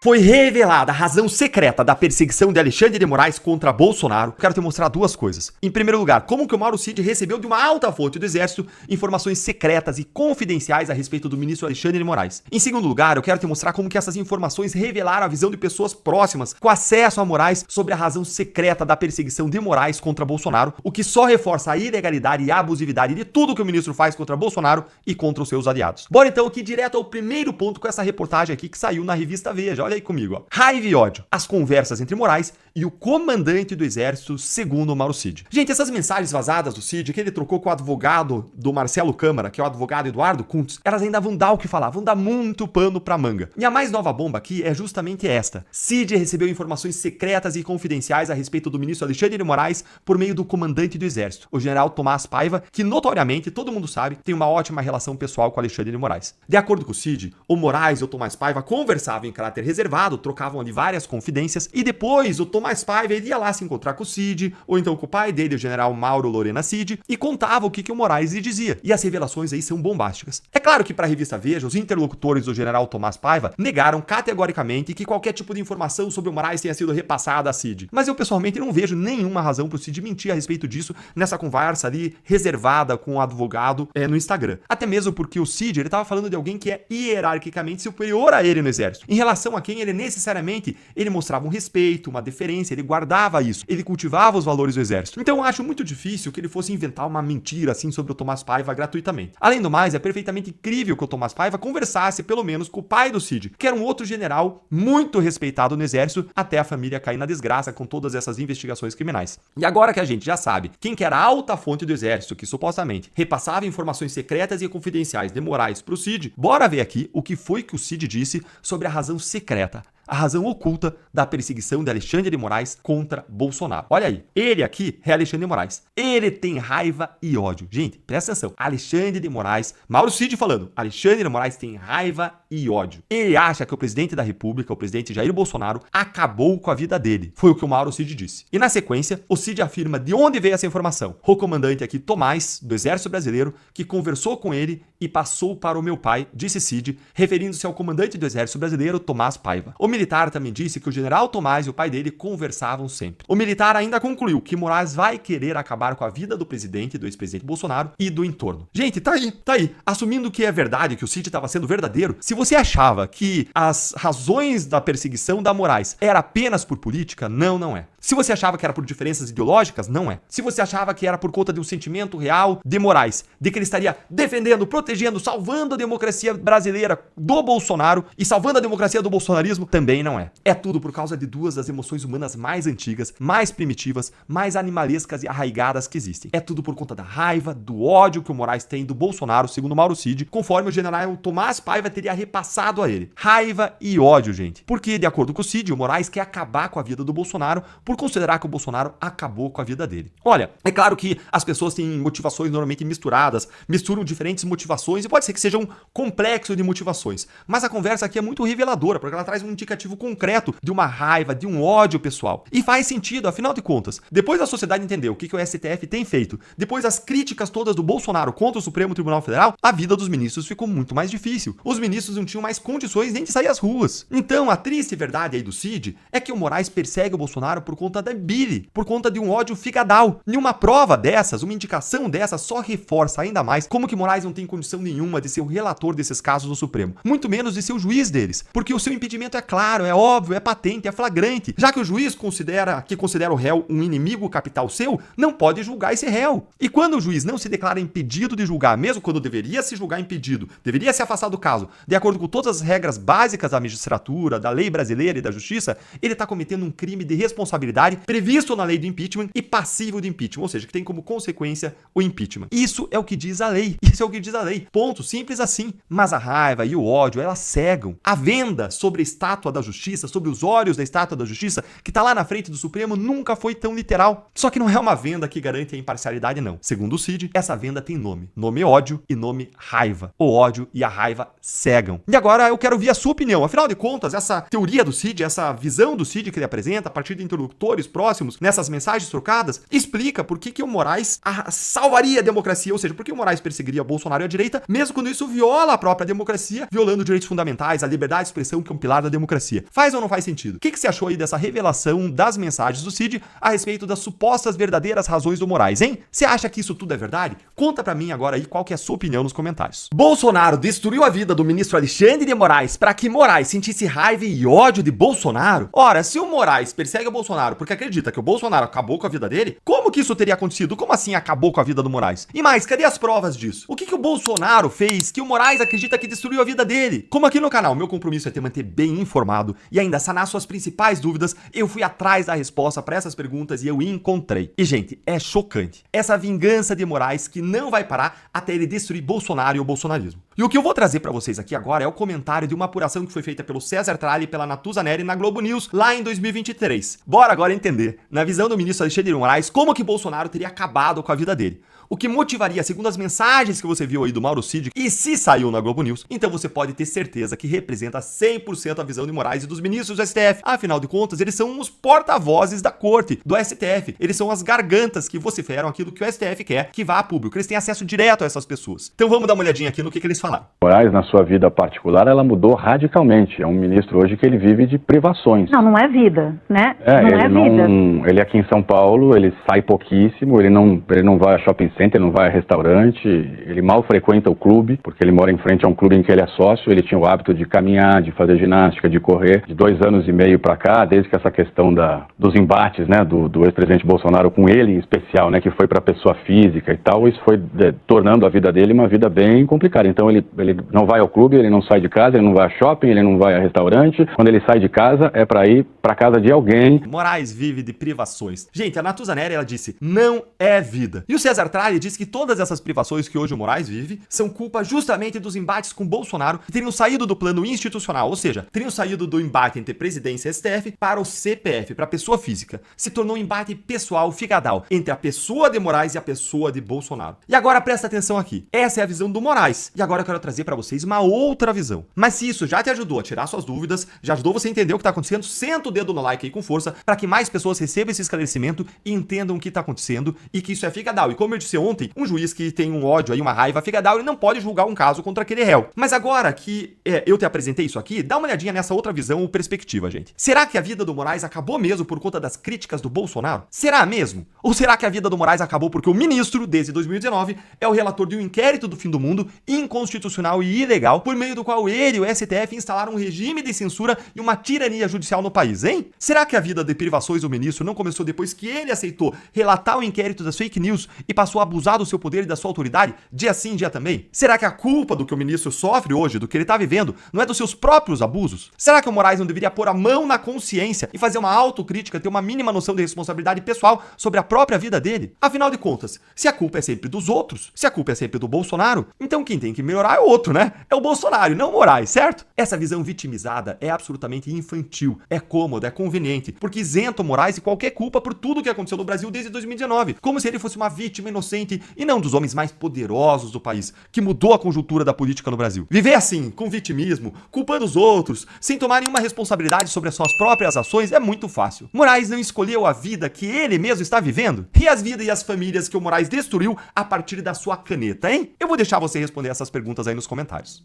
Foi revelada a razão secreta da perseguição de Alexandre de Moraes contra Bolsonaro. Quero te mostrar duas coisas. Em primeiro lugar, como que o Mauro Cid recebeu de uma alta fonte do Exército informações secretas e confidenciais a respeito do ministro Alexandre de Moraes. Em segundo lugar, eu quero te mostrar como que essas informações revelaram a visão de pessoas próximas com acesso a Moraes sobre a razão secreta da perseguição de Moraes contra Bolsonaro, o que só reforça a ilegalidade e a abusividade de tudo que o ministro faz contra Bolsonaro e contra os seus aliados. Bora então aqui direto ao primeiro ponto com essa reportagem aqui que saiu na revista Veja. Olha aí comigo, ó. Raiva e ódio. As conversas entre Moraes e o comandante do Exército, segundo o Mauro Cid. Gente, essas mensagens vazadas do Cid, que ele trocou com o advogado do Marcelo Câmara, que é o advogado Eduardo Kuntz, elas ainda vão dar o que falar, vão dar muito pano pra manga. E a mais nova bomba aqui é justamente esta. Cid recebeu informações secretas e confidenciais a respeito do ministro Alexandre de Moraes por meio do comandante do Exército, o general Tomás Paiva, que notoriamente, todo mundo sabe, tem uma ótima relação pessoal com Alexandre de Moraes. De acordo com o Cid, o Moraes e o Tomás Paiva conversavam em caráter reservado, trocavam ali várias confidências, e depois o Tomás Paiva iria lá se encontrar com o Cid, ou então com o pai dele, o general Mauro Lorena Cid, e contava o que o Moraes lhe dizia. E as revelações aí são bombásticas. É claro que para a revista Veja, os interlocutores do general Tomás Paiva negaram categoricamente que qualquer tipo de informação sobre o Moraes tenha sido repassada a Cid. Mas eu pessoalmente não vejo nenhuma razão para o Cid mentir a respeito disso nessa conversa ali reservada com o advogado no Instagram. Até mesmo porque o Cid, ele estava falando de alguém que é hierarquicamente superior a ele no exército. Em relação a quem ele necessariamente, ele mostrava um respeito, uma deferência, ele guardava isso, ele cultivava os valores do exército. Então eu acho muito difícil que ele fosse inventar uma mentira assim sobre o Tomás Paiva gratuitamente. Além do mais, é perfeitamente incrível que o Tomás Paiva conversasse pelo menos com o pai do Cid, que era um outro general muito respeitado no exército, até a família cair na desgraça com todas essas investigações criminais. E agora que a gente já sabe quem que era a alta fonte do exército que supostamente repassava informações secretas e confidenciais de Moraes pro Cid, bora ver aqui o que foi que o Cid disse sobre a razão secreta, a razão oculta da perseguição de Alexandre de Moraes contra Bolsonaro. Olha aí, ele aqui é Alexandre de Moraes. Ele tem raiva e ódio. Gente, presta atenção. Alexandre de Moraes, Mauro Cid falando, Alexandre de Moraes tem raiva e ódio. Ele acha que o presidente da República, o presidente Jair Bolsonaro, acabou com a vida dele. Foi o que o Mauro Cid disse. E na sequência, o Cid afirma de onde veio essa informação. O comandante aqui, Tomás, do Exército Brasileiro, que conversou com ele e passou para o meu pai, disse Cid, referindo-se ao comandante do Exército Brasileiro, Tomás Paiva. O militar também disse que o general Tomás e o pai dele conversavam sempre. O militar ainda concluiu que Moraes vai querer acabar com a vida do presidente, do ex-presidente Bolsonaro e do entorno. Gente, tá aí. Assumindo que é verdade, que o Cid estava sendo verdadeiro, se você achava que as razões da perseguição da Moraes era apenas por política, não é. Se você achava que era por diferenças ideológicas, não é. Se você achava que era por conta de um sentimento real de Moraes, de que ele estaria defendendo, protegendo, salvando a democracia brasileira do Bolsonaro e salvando a democracia do bolsonarismo, também não é. É tudo por causa de duas das emoções humanas mais antigas, mais primitivas, mais animalescas e arraigadas que existem. É tudo por conta da raiva, do ódio que o Moraes tem do Bolsonaro, segundo Mauro Cid, conforme o general Tomás Paiva teria repassado a ele. Raiva e ódio, gente. Porque, de acordo com o Cid, o Moraes quer acabar com a vida do Bolsonaro por considerar que o Bolsonaro acabou com a vida dele. Olha, é claro que as pessoas têm motivações normalmente misturadas, misturam diferentes motivações e pode ser que seja um complexo de motivações. Mas a conversa aqui é muito reveladora, porque ela traz um indicativo concreto de uma raiva, de um ódio pessoal. E faz sentido, afinal de contas. Depois da sociedade entender o que o STF tem feito, depois das críticas todas do Bolsonaro contra o Supremo Tribunal Federal, a vida dos ministros ficou muito mais difícil. Os ministros não tinham mais condições nem de sair às ruas. Então, a triste verdade aí do Cid é que o Moraes persegue o Bolsonaro por conta da bile, por conta de um ódio figadal. E uma prova dessas, uma indicação dessas, só reforça ainda mais como que Moraes não tem condição nenhuma de ser o relator desses casos do Supremo. Muito menos de ser o juiz deles. Porque o seu impedimento é claro, é óbvio, é patente, é flagrante. Já que o juiz considera o réu um inimigo capital seu, não pode julgar esse réu. E quando o juiz não se declara impedido de julgar, mesmo quando deveria se julgar impedido, deveria se afastar do caso, de acordo com todas as regras básicas da magistratura, da lei brasileira e da justiça, ele está cometendo um crime de responsabilidade previsto na lei do impeachment e passivo de impeachment, ou seja, que tem como consequência o impeachment. Isso é o que diz a lei. Isso é o que diz a lei. Ponto. Simples assim. Mas a raiva e o ódio, elas cegam. A venda sobre a estátua da justiça, sobre os olhos da estátua da justiça, que está lá na frente do Supremo, nunca foi tão literal. Só que não é uma venda que garante a imparcialidade, não. Segundo o Cid, essa venda tem nome. Nome ódio e nome raiva. O ódio e a raiva cegam. E agora eu quero ouvir a sua opinião. Afinal de contas, essa teoria do Cid, essa visão do Cid que ele apresenta a partir de interlocutores opositores próximos nessas mensagens trocadas, explica por que o Moraes salvaria a democracia, ou seja, por que o Moraes perseguiria Bolsonaro e a direita, mesmo quando isso viola a própria democracia, violando direitos fundamentais, a liberdade de expressão, que é um pilar da democracia. Faz ou não faz sentido? O que você achou aí dessa revelação das mensagens do Cid a respeito das supostas verdadeiras razões do Moraes, hein? Você acha que isso tudo é verdade? Conta pra mim agora aí qual que é a sua opinião nos comentários. Bolsonaro destruiu a vida do ministro Alexandre de Moraes para que Moraes sentisse raiva e ódio de Bolsonaro? Ora, se o Moraes persegue o Bolsonaro porque acredita que o Bolsonaro acabou com a vida dele, como que isso teria acontecido? Como assim acabou com a vida do Moraes? E mais, cadê as provas disso? O que o Bolsonaro fez que o Moraes acredita que destruiu a vida dele? Como aqui no canal, meu compromisso é te manter bem informado e ainda sanar suas principais dúvidas, eu fui atrás da resposta para essas perguntas e eu encontrei. E, gente, é chocante. Essa vingança de Moraes que não vai parar até ele destruir Bolsonaro e o bolsonarismo. E o que eu vou trazer para vocês aqui agora é o comentário de uma apuração que foi feita pelo César Tralli e pela Natuza Neri na Globo News lá em 2023. Bora agora entender, na visão do ministro Alexandre de Moraes, como que Bolsonaro teria acabado com a vida dele. O que motivaria, segundo as mensagens que você viu aí do Mauro Cid, e se saiu na Globo News, então você pode ter certeza que representa 100% a visão de Moraes e dos ministros do STF. Afinal de contas, eles são os porta-vozes da corte, do STF. Eles são as gargantas que vociferam aquilo que o STF quer que vá a público. Eles têm acesso direto a essas pessoas. Então vamos dar uma olhadinha aqui no que eles falaram. Moraes, na sua vida particular, ela mudou radicalmente. É um ministro hoje que ele vive de privações. Não é vida, né? Ele aqui em São Paulo, ele sai pouquíssimo, ele não vai a shopping center, ele não vai a restaurante, ele mal frequenta o clube, porque ele mora em frente a um clube em que ele é sócio. Ele tinha o hábito de caminhar, de fazer ginástica, de correr, de 2 anos e meio para cá, desde que essa questão dos embates, né, do ex-presidente Bolsonaro com ele em especial, né, que foi para pessoa física e tal, isso foi tornando a vida dele uma vida bem complicada. Então ele não vai ao clube, ele não sai de casa, ele não vai a shopping, ele não vai a restaurante. Quando ele sai de casa, é para ir para casa de alguém. Moraes vive de privações. Gente, a Natuza Neri, ela disse, não é vida. E o César Tralli disse que todas essas privações que hoje o Moraes vive são culpa justamente dos embates com Bolsonaro, que teriam saído do plano institucional, ou seja, teriam saído do embate entre presidência e STF para o CPF, para a pessoa física. Se tornou um embate pessoal, figadal, entre a pessoa de Moraes e a pessoa de Bolsonaro. E agora presta atenção aqui. Essa é a visão do Moraes. E agora eu quero trazer para vocês uma outra visão. Mas se isso já te ajudou a tirar suas dúvidas, já ajudou você a entender o que está acontecendo, senta o dedo no like aí com força para que mais pessoas recebam esse esclarecimento e entendam o que está acontecendo e que isso é figadal. E como eu disse ontem, um juiz que tem um ódio aí, uma raiva figadal, ele não pode julgar um caso contra aquele réu. Mas agora que eu te apresentei isso aqui, dá uma olhadinha nessa outra visão ou perspectiva, gente. Será que a vida do Moraes acabou mesmo por conta das críticas do Bolsonaro? Será mesmo? Ou será que a vida do Moraes acabou porque o ministro, desde 2019, é o relator de um inquérito do fim do mundo, inconstitucional e ilegal, por meio do qual ele e o STF instalaram um regime de censura e uma tirania judicial no país, hein? Será que a vida de privações do ministro não começou depois que ele aceitou relatar o inquérito das fake news e passou a abusar do seu poder e da sua autoridade, dia sim, dia também? Será que a culpa do que o ministro sofre hoje, do que ele tá vivendo, não é dos seus próprios abusos? Será que o Moraes não deveria pôr a mão na consciência e fazer uma autocrítica, ter uma mínima noção de responsabilidade pessoal sobre a própria vida dele? Afinal de contas, se a culpa é sempre dos outros, se a culpa é sempre do Bolsonaro, então quem tem que melhorar é o outro, né? É o Bolsonaro e não o Moraes, certo? Essa visão vitimizada é absolutamente infantil, é cômoda, é conveniente, porque isenta o Moraes de qualquer culpa por tudo que aconteceu no Brasil desde 2019, como se ele fosse uma vítima inocente e não dos homens mais poderosos do país, que mudou a conjuntura da política no Brasil. Viver assim, com vitimismo, culpando os outros, sem tomar nenhuma responsabilidade sobre as suas próprias ações, é muito fácil. Moraes não escolheu a vida que ele mesmo está vivendo? E as vidas e as famílias que o Moraes destruiu a partir da sua caneta, hein? Eu vou deixar você responder essas perguntas aí nos comentários.